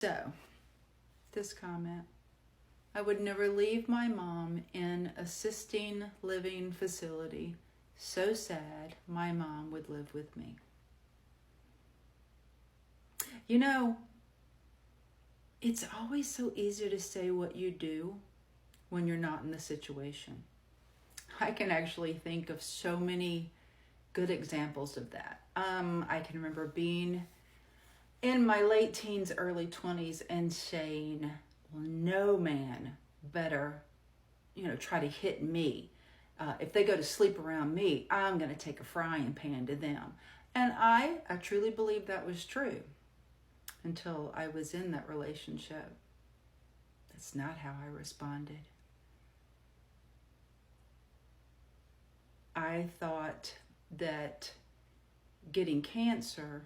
So, this comment. I would never leave my mom in assisting living facility. So sad my mom would live with me. You know, it's always so easy to say what you do when you're not in the situation. I can actually think of so many good examples of that. I can remember being in my late teens, early 20s and saying, well, no man better, try to hit me. If they go to sleep around me, I'm going to take a frying pan to them. And I truly believed that was true until I was in that relationship. That's not how I responded. I thought that getting cancer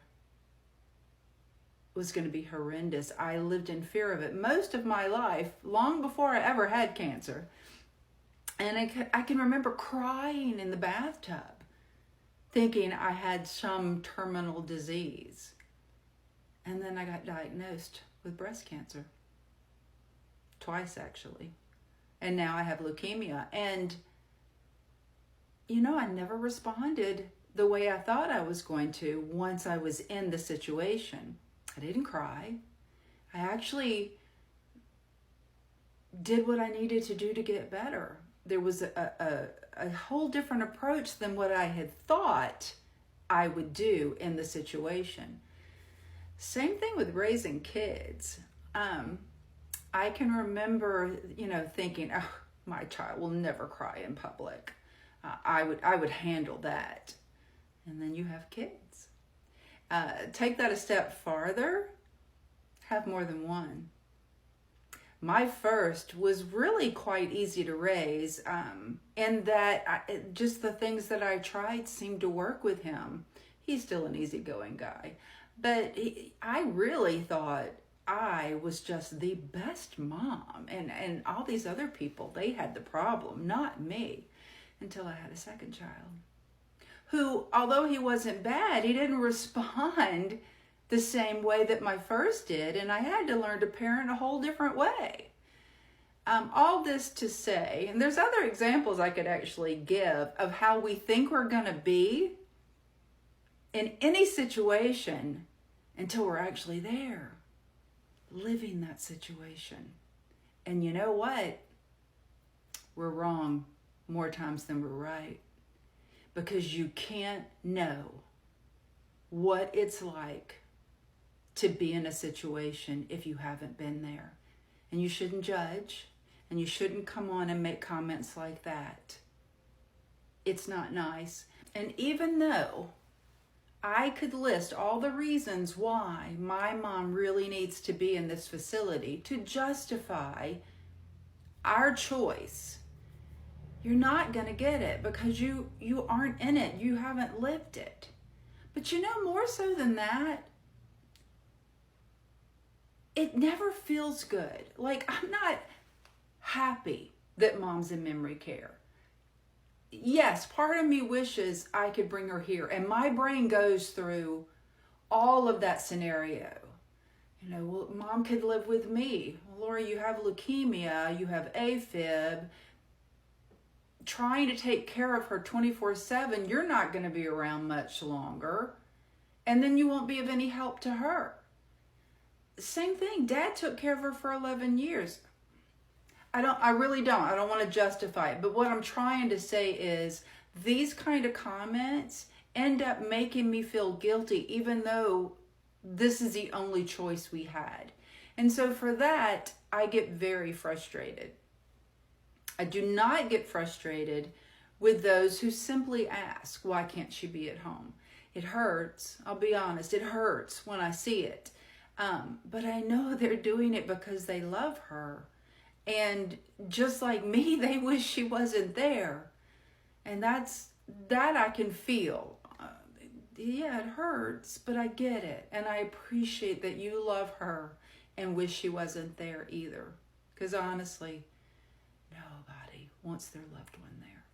was going to be horrendous. I lived in fear of it most of my life, long before I ever had cancer. And I can remember crying in the bathtub, thinking I had some terminal disease. And then I got diagnosed with breast cancer. Twice, actually. And now I have leukemia. And, I never responded the way I thought I was going to once I was in the situation. I didn't cry. I actually did what I needed to do to get better. There was a whole different approach than what I had thought I would do in the situation. Same thing with raising kids. I can remember, thinking, oh, my child will never cry in public. I would handle that. And then you have kids. Take that a step farther, have more than one. My first was really quite easy to raise, in that just the things that I tried seemed to work with him. He's still an easygoing guy. But I really thought I was just the best mom. And all these other people, they had the problem, not me, until I had a second child. Who, although he wasn't bad, he didn't respond the same way that my first did, and I had to learn to parent a whole different way. All this to say, and there's other examples I could actually give of how we think we're going to be in any situation until we're actually there, living that situation. And you know what? We're wrong more times than we're right. Because you can't know what it's like to be in a situation if you haven't been there. And you shouldn't judge, and you shouldn't come on and make comments like that. It's not nice. And even though I could list all the reasons why my mom really needs to be in this facility to justify our choice, you're not going to get it because you aren't in it. You haven't lived it. But more so than that, it never feels good. Like, I'm not happy that mom's in memory care. Yes, part of me wishes I could bring her here. And my brain goes through all of that scenario. Well, mom could live with me. Well, Lori, you have leukemia, you have AFib. Trying to take care of her 24/7, you're not going to be around much longer. And then you won't be of any help to her. Same thing. Dad took care of her for 11 years. I really don't. I don't want to justify it. But what I'm trying to say is these kind of comments end up making me feel guilty, even though this is the only choice we had. And so for that, I get very frustrated. I do not get frustrated with those who simply ask, why can't she be at home? It hurts. I'll be honest. It hurts when I see it. But I know they're doing it because they love her. And just like me, they wish she wasn't there. And that I can feel. Yeah, it hurts, but I get it. And I appreciate that you love her and wish she wasn't there either. Because honestly, nobody wants their loved one there.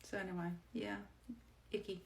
So anyway, yeah, icky.